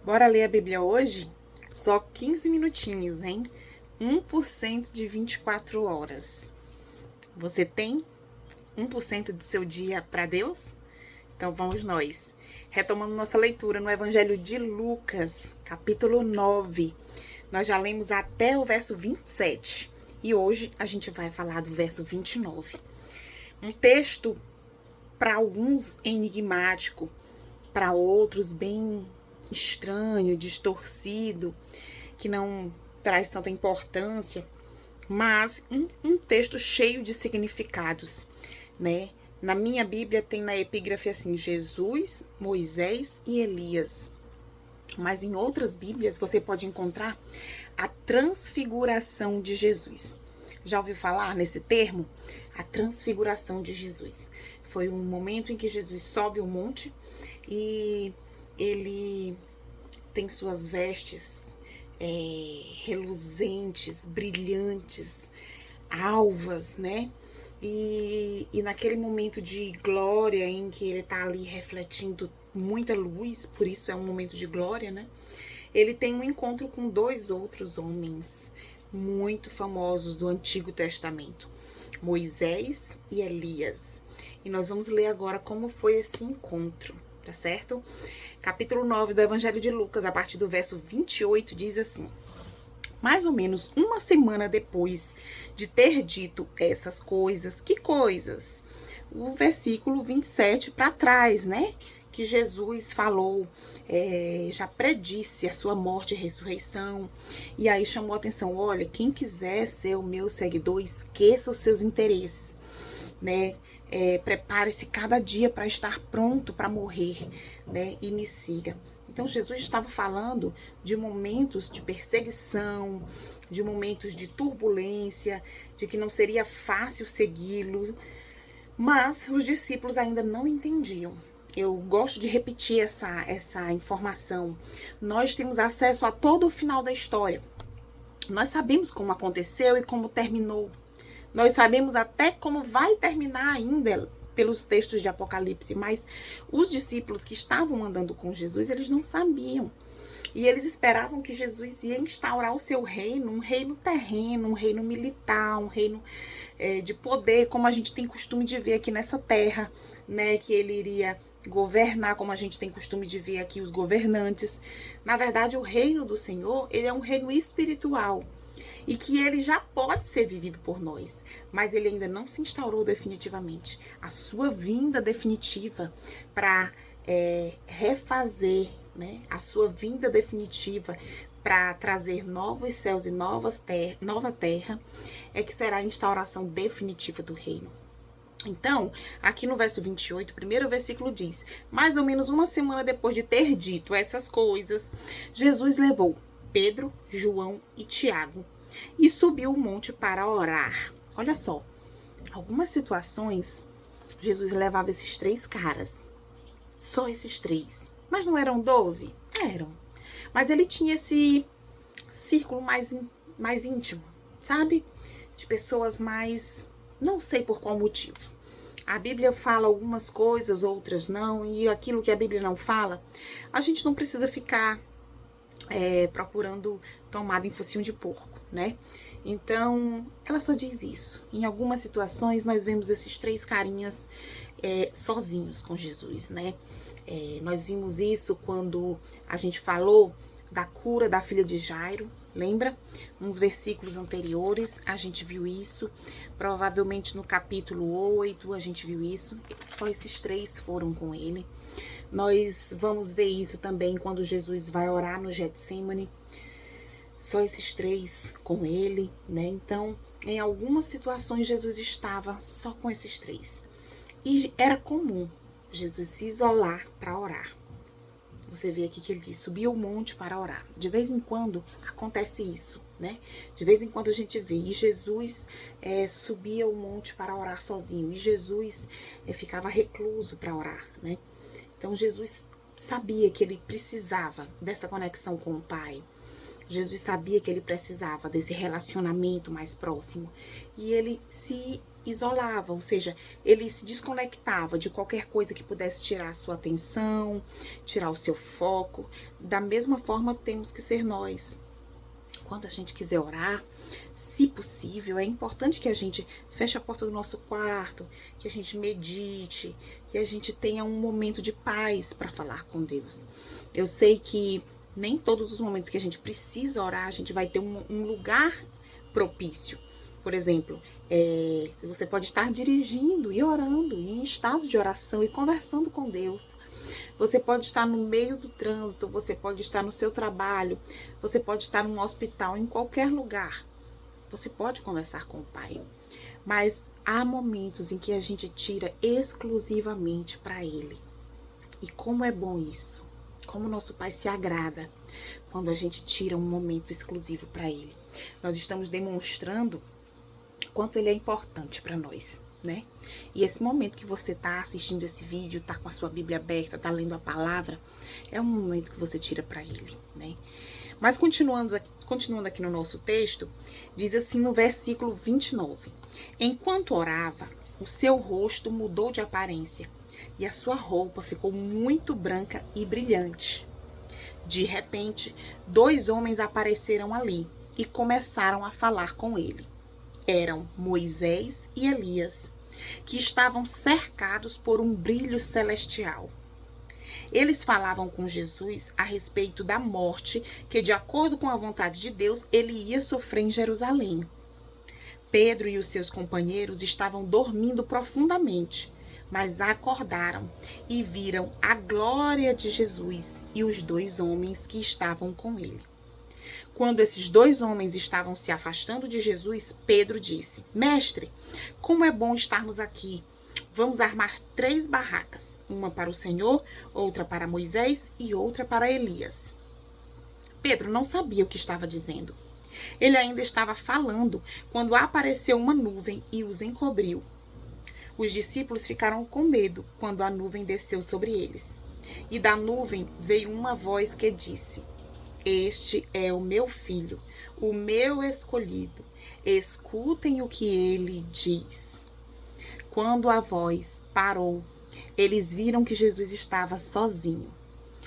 Bora ler a Bíblia hoje? Só 15 minutinhos, hein? 1% de 24 horas. Você tem 1% do seu dia para Deus? Então vamos nós. Retomando nossa leitura no Evangelho de Lucas, capítulo 9. Nós já lemos até o verso 27 e hoje a gente vai falar do verso 29. Um texto para alguns enigmático, para outros bem estranho, distorcido, que não traz tanta importância, mas um texto cheio de significados, né? Na minha Bíblia tem na epígrafe assim: Jesus, Moisés e Elias. Mas em outras Bíblias você pode encontrar a transfiguração de Jesus. Já ouviu falar nesse termo? A transfiguração de Jesus. Foi um momento em que Jesus sobe o monte e ele tem suas vestes reluzentes, brilhantes, alvas, né? E naquele momento de glória em que ele tá ali refletindo muita luz, por isso é um momento de glória, né? Ele tem um encontro com dois outros homens muito famosos do Antigo Testamento, Moisés e Elias. E nós vamos ler agora como foi esse encontro, tá certo? Capítulo 9 do Evangelho de Lucas, a partir do verso 28, diz assim: mais ou menos uma semana depois de ter dito essas coisas, que coisas? O versículo 27 para trás, né? Que Jesus falou, já predisse a sua morte e ressurreição, e aí chamou a atenção: olha, quem quiser ser o meu seguidor, esqueça os seus interesses, né? Prepare-se cada dia para estar pronto para morrer, né? E me siga. Então Jesus estava falando de momentos de perseguição, de momentos de turbulência, de que não seria fácil segui-lo, mas os discípulos ainda não entendiam. Eu gosto de repetir essa informação. Nós temos acesso a todo o final da história. Nós sabemos como aconteceu e como terminou. Nós sabemos até como vai terminar ainda pelos textos de Apocalipse, mas os discípulos que estavam andando com Jesus, eles não sabiam. E eles esperavam que Jesus ia instaurar o seu reino, um reino terreno, um reino militar, um reino de poder, como a gente tem costume de ver aqui nessa terra, né? Que ele iria governar, como a gente tem costume de ver aqui os governantes. Na verdade, o reino do Senhor, ele é um reino espiritual. E que ele já pode ser vivido por nós, mas ele ainda não se instaurou definitivamente. A sua vinda definitiva para refazer, né? A sua vinda definitiva para trazer novos céus e nova terra, é que será a instauração definitiva do reino. Então, aqui no verso 28, o primeiro versículo diz: mais ou menos uma semana depois de ter dito essas coisas, Jesus levou Pedro, João e Tiago e subiu o monte para orar. Olha só, algumas situações Jesus levava esses três caras, só esses três, mas não eram 12? Eram, mas ele tinha esse círculo mais íntimo, sabe? De pessoas mais, não sei por qual motivo. A Bíblia fala algumas coisas, outras não, e aquilo que a Bíblia não fala, a gente não precisa ficar procurando tomada em focinho de porco, né? Então, ela só diz isso. Em algumas situações, nós vemos esses três carinhas sozinhos com Jesus, né? Nós vimos isso quando a gente falou da cura da filha de Jairo, lembra? Uns versículos anteriores, a gente viu isso. Provavelmente no capítulo 8, a gente viu isso. Só esses três foram com ele. Nós vamos ver isso também quando Jesus vai orar no Getsêmani. Só esses três com ele, né? Então, em algumas situações, Jesus estava só com esses três. E era comum Jesus se isolar para orar. Você vê aqui que ele diz: subiu o monte para orar. De vez em quando acontece isso, né? De vez em quando a gente vê. E Jesus subia o monte para orar sozinho. E Jesus ficava recluso para orar, né? Então Jesus sabia que ele precisava dessa conexão com o Pai. Jesus sabia que ele precisava desse relacionamento mais próximo. E ele se isolava, ou seja, ele se desconectava de qualquer coisa que pudesse tirar a sua atenção, tirar o seu foco. Da mesma forma, temos que ser nós. Quando a gente quiser orar, se possível, é importante que a gente feche a porta do nosso quarto, que a gente medite, que a gente tenha um momento de paz para falar com Deus. Eu sei que nem todos os momentos que a gente precisa orar, a gente vai ter um lugar propício. Por exemplo, você pode estar dirigindo e orando, em estado de oração e conversando com Deus. Você pode estar no meio do trânsito, você pode estar no seu trabalho, você pode estar num hospital, em qualquer lugar. Você pode conversar com o Pai. Mas há momentos em que a gente tira exclusivamente para Ele. E como é bom isso. Como o nosso Pai se agrada quando a gente tira um momento exclusivo para Ele. Nós estamos demonstrando quanto Ele é importante para nós, né? E esse momento que você tá assistindo esse vídeo, tá com a sua Bíblia aberta, tá lendo a palavra, é um momento que você tira para Ele, né? Mas continuando aqui no nosso texto, diz assim no versículo 29. Enquanto orava, o seu rosto mudou de aparência e a sua roupa ficou muito branca e brilhante. De repente, 2 homens apareceram ali e começaram a falar com ele. Eram Moisés e Elias, que estavam cercados por um brilho celestial. Eles falavam com Jesus a respeito da morte que, de acordo com a vontade de Deus, ele ia sofrer em Jerusalém. Pedro e os seus companheiros estavam dormindo profundamente, mas acordaram e viram a glória de Jesus e os 2 homens que estavam com ele. Quando esses 2 homens estavam se afastando de Jesus, Pedro disse: Mestre, como é bom estarmos aqui. Vamos armar 3 barracas, uma para o Senhor, outra para Moisés e outra para Elias. Pedro não sabia o que estava dizendo. Ele ainda estava falando quando apareceu uma nuvem e os encobriu. Os discípulos ficaram com medo quando a nuvem desceu sobre eles. E da nuvem veio uma voz que disse: Este é o meu filho, o meu escolhido. Escutem o que ele diz. Quando a voz parou, eles viram que Jesus estava sozinho.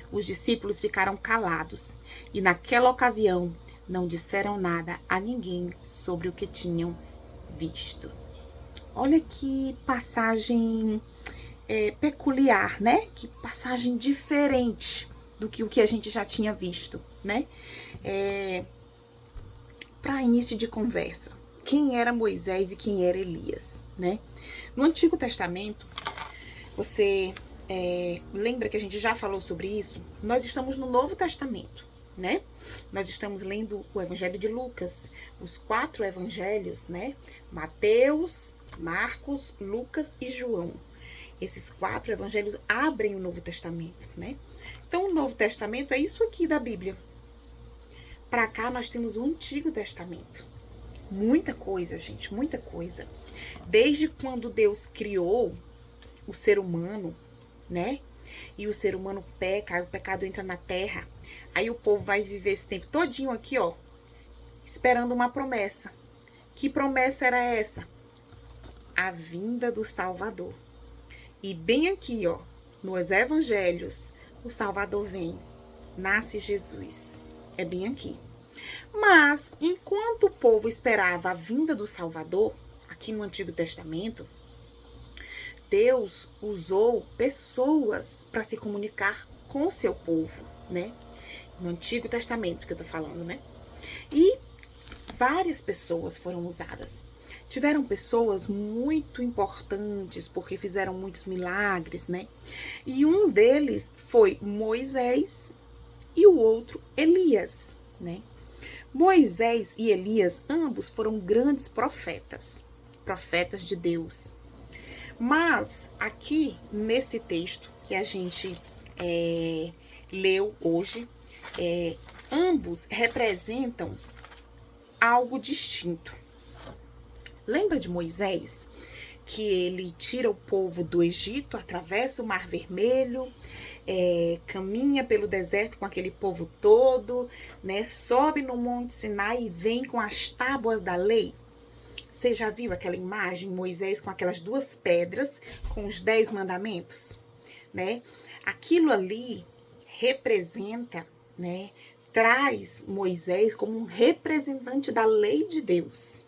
Os discípulos ficaram calados e, naquela ocasião, não disseram nada a ninguém sobre o que tinham visto. Olha que passagem peculiar, né? Que passagem diferente do que o que a gente já tinha visto, né? Para início de conversa, quem era Moisés e quem era Elias, né? No Antigo Testamento, você lembra que a gente já falou sobre isso? Nós estamos no Novo Testamento, né? Nós estamos lendo o Evangelho de Lucas, os 4 evangelhos, né? Mateus, Marcos, Lucas e João. Esses 4 evangelhos abrem o Novo Testamento, né? Então, o Novo Testamento é isso aqui da Bíblia. Para cá, nós temos o Antigo Testamento. Muita coisa, gente, muita coisa. Desde quando Deus criou o ser humano, né? E o ser humano peca, aí o pecado entra na terra. Aí o povo vai viver esse tempo todinho aqui, ó, esperando uma promessa. Que promessa era essa? A vinda do Salvador. E bem aqui, ó, nos evangelhos, o Salvador vem. Nasce Jesus. É bem aqui. Mas, enquanto o povo esperava a vinda do Salvador, aqui no Antigo Testamento, Deus usou pessoas para se comunicar com o seu povo, né? No Antigo Testamento que eu tô falando, né? E várias pessoas foram usadas. Tiveram pessoas muito importantes porque fizeram muitos milagres, né? E um deles foi Moisés e o outro Elias, né? Moisés e Elias, ambos foram grandes profetas de Deus. Mas aqui nesse texto que a gente leu hoje, ambos representam algo distinto. Lembra de Moisés, que ele tira o povo do Egito, atravessa o Mar Vermelho, caminha pelo deserto com aquele povo todo, né? Sobe no Monte Sinai e vem com as tábuas da lei. Você já viu aquela imagem, Moisés com aquelas 2 pedras, com os 10 mandamentos, né? Aquilo ali representa, né? Traz Moisés como um representante da lei de Deus.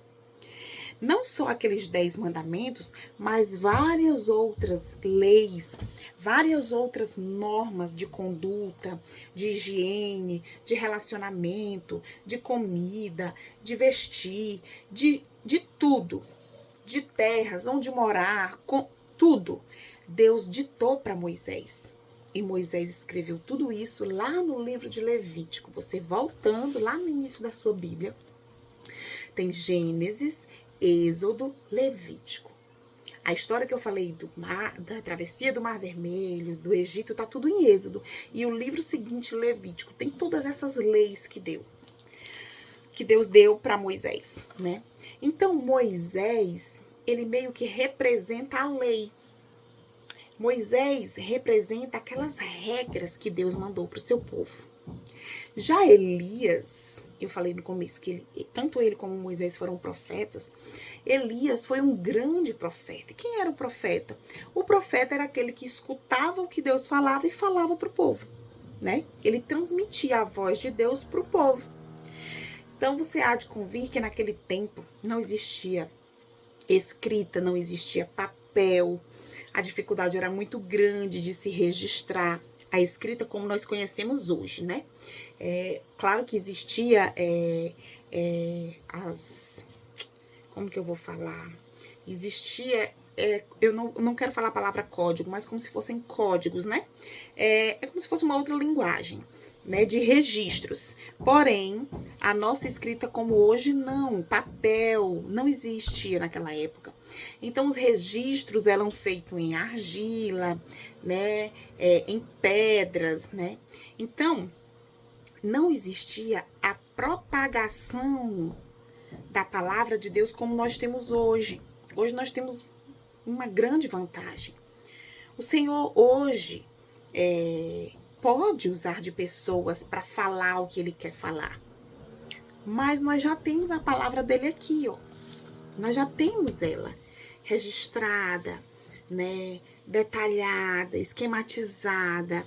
Não só aqueles 10 mandamentos, mas várias outras leis, várias outras normas de conduta, de higiene, de relacionamento, de comida, de vestir, de tudo, de terras, onde morar, com tudo. Deus ditou para Moisés. E Moisés escreveu tudo isso lá no livro de Levítico. Você voltando lá no início da sua Bíblia, tem Gênesis, Êxodo, Levítico. A história que eu falei do mar, da travessia do Mar Vermelho, do Egito, tá tudo em Êxodo. E o livro seguinte, Levítico, tem todas essas leis que Deus deu para Moisés, né? Então, Moisés, ele meio que representa a lei. Moisés representa aquelas regras que Deus mandou para o seu povo. Já Elias, eu falei no começo que tanto ele como Moisés foram profetas. Elias foi um grande profeta. E quem era o profeta? O profeta era aquele que escutava o que Deus falava e falava para o povo, né? Ele transmitia a voz de Deus para o povo. Então você há de convir que naquele tempo não existia escrita, não existia papel. A dificuldade era muito grande de se registrar a escrita como nós conhecemos hoje, né? Claro que existia como que eu vou falar? Existia, eu não quero falar a palavra código, mas como se fossem códigos, né? É como se fosse uma outra linguagem, né? De registros. Porém, a nossa escrita como hoje, não. Papel não existia naquela época. Então, os registros eram feitos em argila, né? Em pedras, né? Então, não existia a propagação da palavra de Deus como nós temos hoje. Hoje nós temos uma grande vantagem. O Senhor hoje pode usar de pessoas para falar o que Ele quer falar. Mas nós já temos a palavra dele aqui, ó. Nós já temos ela registrada, né? Detalhada, esquematizada,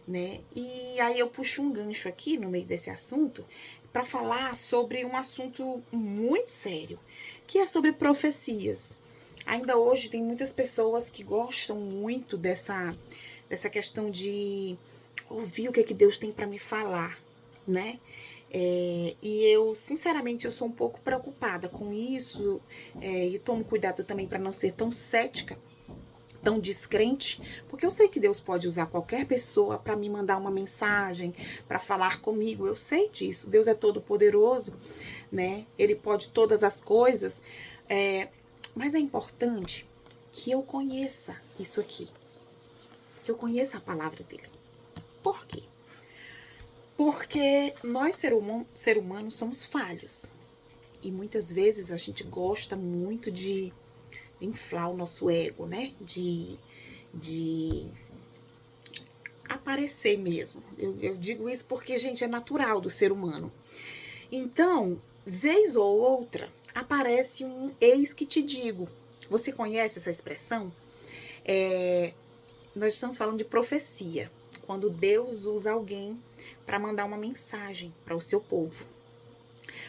né? E aí eu puxo um gancho aqui no meio desse assunto para falar sobre um assunto muito sério, que é sobre profecias. Ainda hoje tem muitas pessoas que gostam muito dessa questão de ouvir o que Deus tem para me falar, né? E eu, sinceramente, eu sou um pouco preocupada com isso e tomo cuidado também para não ser tão cética, tão descrente, porque eu sei que Deus pode usar qualquer pessoa para me mandar uma mensagem, para falar comigo, eu sei disso. Deus é todo poderoso, né? Ele pode todas as coisas, mas é importante que eu conheça isso aqui, que eu conheça a palavra dele. Por quê? Porque nós, ser humanos, somos falhos. E muitas vezes a gente gosta muito de inflar o nosso ego, né? De aparecer mesmo. Eu digo isso porque, gente, é natural do ser humano. Então, vez ou outra, aparece um eis que te digo. Você conhece essa expressão? Nós estamos falando de profecia. Quando Deus usa alguém para mandar uma mensagem para o seu povo.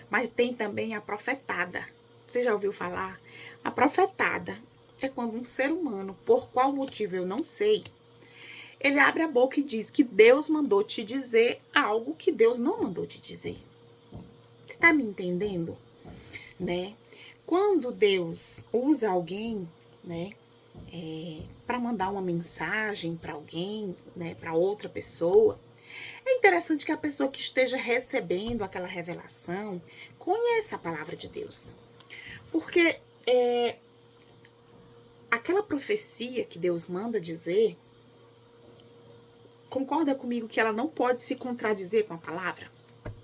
Mas tem também a profetada. Você já ouviu falar? A profetada é quando um ser humano, por qual motivo eu não sei, ele abre a boca e diz que Deus mandou te dizer algo que Deus não mandou te dizer. Você está me entendendo? Né? Quando Deus usa alguém, né, para mandar uma mensagem para alguém, né, para outra pessoa, é interessante que a pessoa que esteja recebendo aquela revelação conheça a palavra de Deus. Porque aquela profecia que Deus manda dizer, concorda comigo que ela não pode se contradizer com a palavra?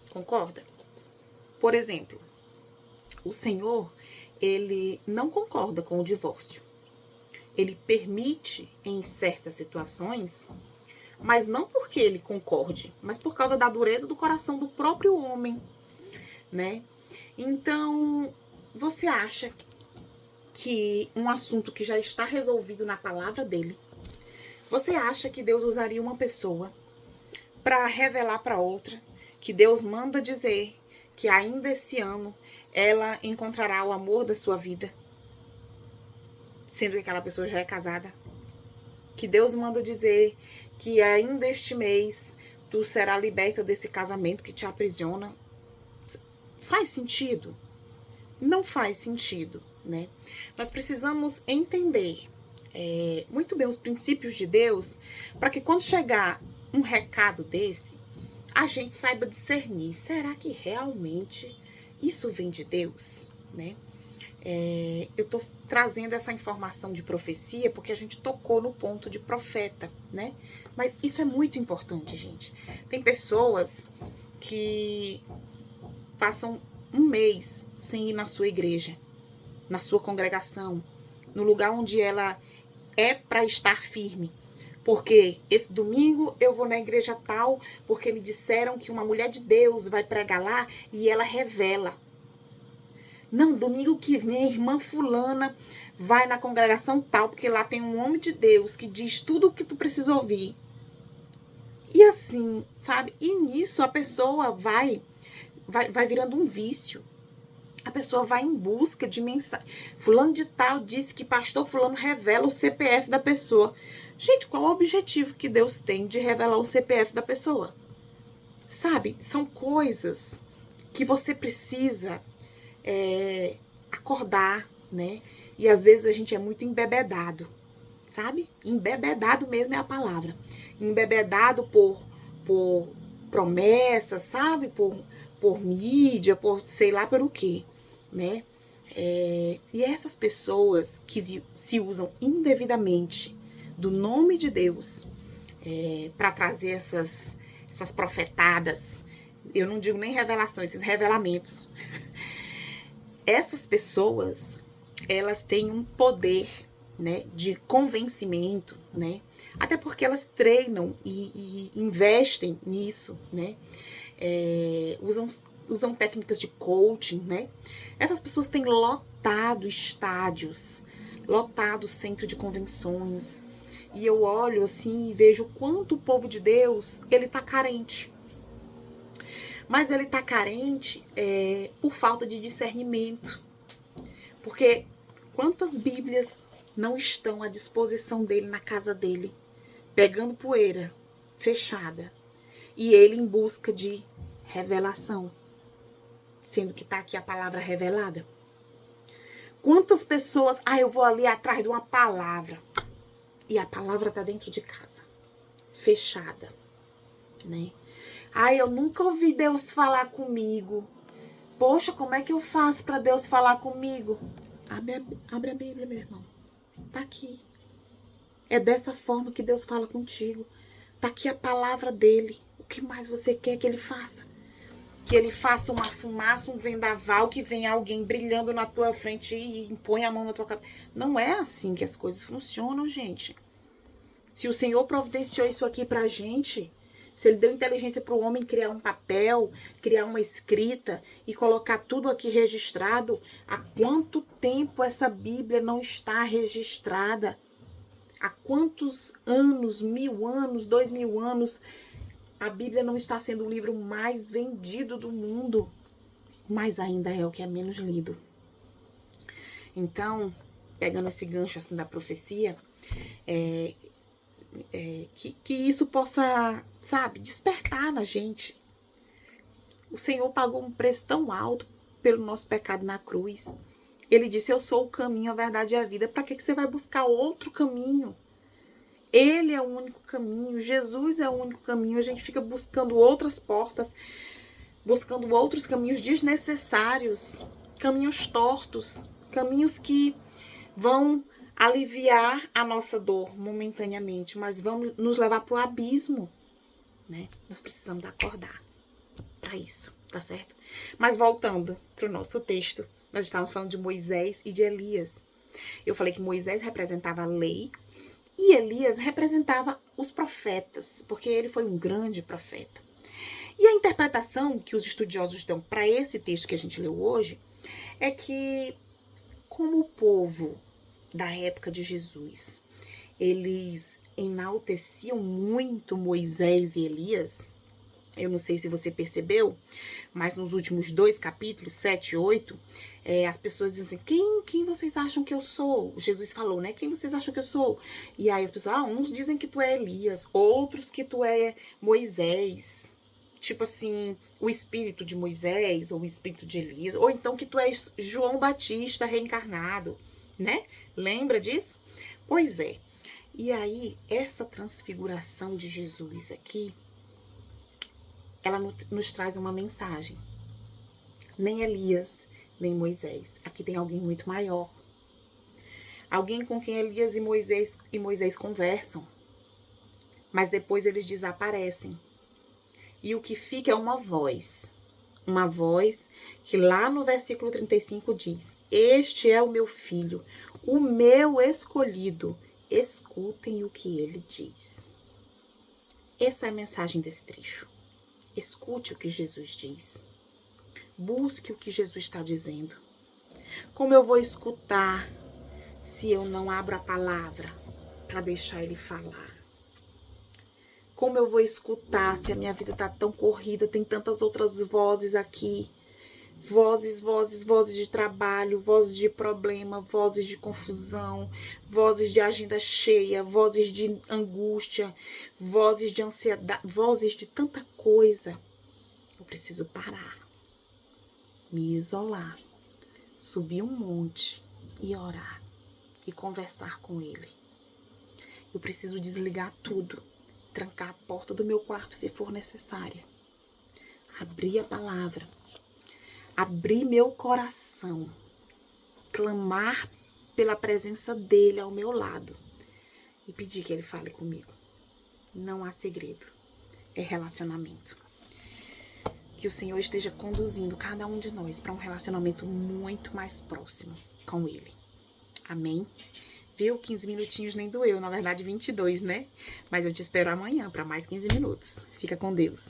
Concorda? Por exemplo, o Senhor, ele não concorda com o divórcio. Ele permite em certas situações, mas não porque ele concorde, mas por causa da dureza do coração do próprio homem, né? Então, você acha que um assunto que já está resolvido na palavra dele, você acha que Deus usaria uma pessoa para revelar para outra que Deus manda dizer que ainda esse ano ela encontrará o amor da sua vida, sendo que aquela pessoa já é casada? Que Deus manda dizer que ainda este mês tu será liberta desse casamento que te aprisiona? Faz sentido? Não faz sentido, né? Nós precisamos entender muito bem os princípios de Deus, para que quando chegar um recado desse, a gente saiba discernir. Será que realmente isso vem de Deus, né? Eu tô trazendo essa informação de profecia porque a gente tocou no ponto de profeta, né? Mas isso é muito importante, gente. Tem pessoas que passam um mês sem ir na sua igreja, na sua congregação, no lugar onde ela é para estar firme. Porque esse domingo eu vou na igreja tal, porque me disseram que uma mulher de Deus vai pregar lá e ela revela. Não, domingo que vem a irmã fulana vai na congregação tal, porque lá tem um homem de Deus que diz tudo o que tu precisa ouvir. E assim, sabe? E nisso a pessoa vai virando um vício. A pessoa vai em busca de mensagem. Fulano de tal disse que pastor fulano revela o CPF da pessoa. Gente, qual é o objetivo que Deus tem de revelar o CPF da pessoa? Sabe? São coisas que você precisa acordar, né? E às vezes a gente é muito embebedado, sabe? Embebedado mesmo é a palavra. Embebedado por promessas, sabe? Por mídia, por sei lá por o quê, né? E essas pessoas que se usam indevidamente do nome de Deus para trazer essas profetadas, eu não digo nem revelação, esses revelamentos. Essas pessoas, elas têm um poder, né, de convencimento, né? Até porque elas treinam e investem nisso, né? Usam técnicas de coaching, né? Essas pessoas têm lotado estádios, lotado centro de convenções. E eu olho assim e vejo quanto o povo de Deus, ele tá carente. Mas ele tá carente por falta de discernimento. Porque quantas Bíblias não estão à disposição dele na casa dele, pegando poeira, fechada, e ele em busca de revelação, sendo que tá aqui a palavra revelada? Quantas pessoas, eu vou ali atrás de uma palavra, e a palavra tá dentro de casa, fechada, né? Eu nunca ouvi Deus falar comigo. Poxa, como é que eu faço para Deus falar comigo? Abre a Bíblia, meu irmão. Tá aqui. É dessa forma que Deus fala contigo. Tá aqui a palavra dele. O que mais você quer que ele faça? Que ele faça uma fumaça, um vendaval, que venha alguém brilhando na tua frente e impõe a mão na tua cabeça. Não é assim que as coisas funcionam, gente. Se o Senhor providenciou isso aqui pra gente, se ele deu inteligência para o homem criar um papel, criar uma escrita e colocar tudo aqui registrado, há quanto tempo essa Bíblia não está registrada? Há quantos anos, 1000 anos, 2000 anos, a Bíblia não está sendo o livro mais vendido do mundo, mas ainda é o que é menos lido. Então, pegando esse gancho assim da profecia, que isso possa, sabe, despertar na gente. O Senhor pagou um preço tão alto pelo nosso pecado na cruz. Ele disse, eu sou o caminho, a verdade e a vida. Para que você vai buscar outro caminho? Ele é o único caminho, Jesus é o único caminho. A gente fica buscando outras portas, buscando outros caminhos desnecessários, caminhos tortos, caminhos que vão aliviar a nossa dor momentaneamente, mas vão nos levar para o abismo, né? Nós precisamos acordar para isso, tá certo? Mas voltando para o nosso texto, nós estávamos falando de Moisés e de Elias. Eu falei que Moisés representava a lei e Elias representava os profetas, porque ele foi um grande profeta. E a interpretação que os estudiosos dão para esse texto que a gente leu hoje é que, como o povo da época de Jesus, eles enalteciam muito Moisés e Elias. Eu não sei se você percebeu, mas nos últimos 2 capítulos, 7 e 8, as pessoas dizem assim, quem vocês acham que eu sou? Jesus falou, né? Quem vocês acham que eu sou? E aí as pessoas, uns dizem que tu é Elias, outros que tu é Moisés. Tipo assim, o espírito de Moisés, ou o espírito de Elias, ou então que tu és João Batista reencarnado, né? Lembra disso? Pois é. E aí, essa transfiguração de Jesus aqui, ela nos traz uma mensagem. Nem Elias, nem Moisés. Aqui tem alguém muito maior. Alguém com quem Elias e Moisés conversam. Mas depois eles desaparecem. E o que fica é uma voz. Uma voz que lá no versículo 35 diz: Este é o meu filho, o meu escolhido. Escutem o que ele diz. Essa é a mensagem desse trecho. Escute o que Jesus diz. Busque o que Jesus está dizendo. Como eu vou escutar se eu não abro a palavra para deixar ele falar? Como eu vou escutar se a minha vida está tão corrida, tem tantas outras vozes aqui? Vozes de trabalho, vozes de problema, vozes de confusão, vozes de agenda cheia, vozes de angústia, vozes de ansiedade, vozes de tanta coisa. Eu preciso parar, me isolar, subir um monte e orar e conversar com ele. Eu preciso desligar tudo, trancar a porta do meu quarto se for necessária, abrir a palavra, abrir meu coração, clamar pela presença dele ao meu lado e pedir que ele fale comigo. Não há segredo, é relacionamento. Que o Senhor esteja conduzindo cada um de nós para um relacionamento muito mais próximo com ele. Amém? Viu? 15 minutinhos nem doeu, na verdade 22, né? Mas eu te espero amanhã para mais 15 minutos. Fica com Deus.